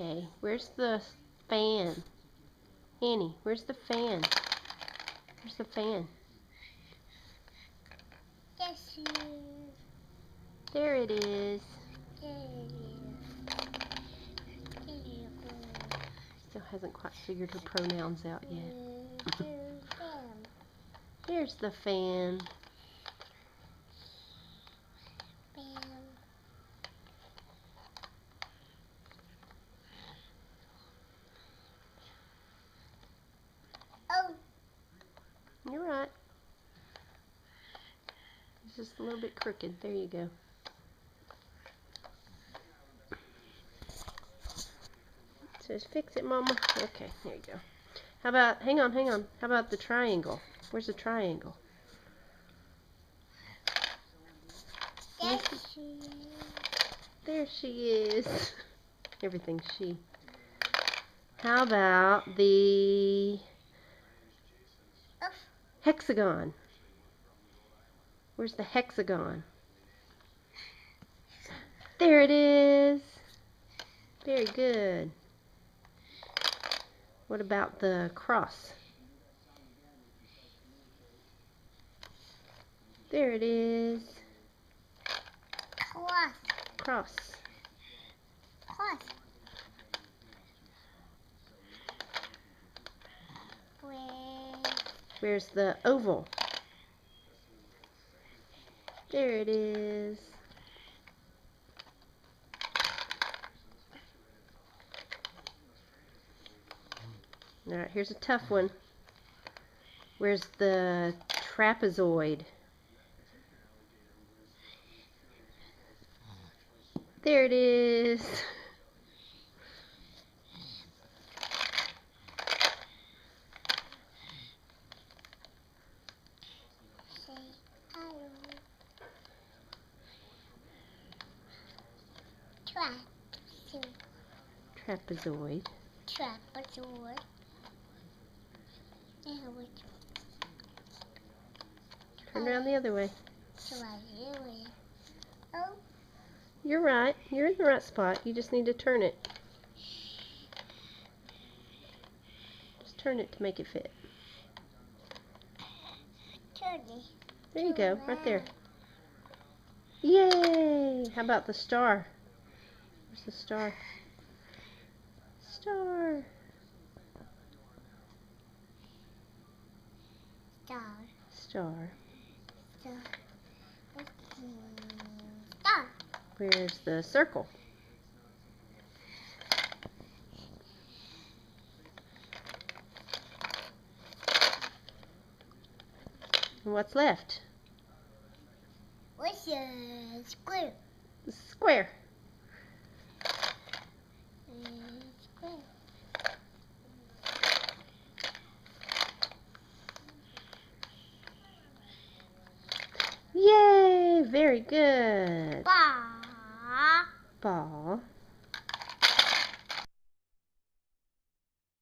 Okay, where's the fan? Annie, where's the fan? Where's the fan? There it is. Still hasn't quite figured her pronouns out yet. There's the fan. Oh. You're right. It's just a little bit crooked. There you go. Says fix it, Mama. Okay, there you go. How about, hang on. How about the triangle? Where's the triangle? There she is. Everything's she. How about the hexagon? Where's the hexagon? There it is. Very good. What about the cross? There it is. Cross. Where's the oval? There it is. Alright, here's a tough one. Where's the trapezoid? There it is. Trapezoid. Turn around the other way. Oh. You're right. You're in the right spot. You just need to turn it. Just turn it to make it fit. There you go. Right there. Yay! How about the star? Where's the star? Star. Star. Where's the circle? And what's left? What's a square? The square. Yay! Very good. Ball. Ball.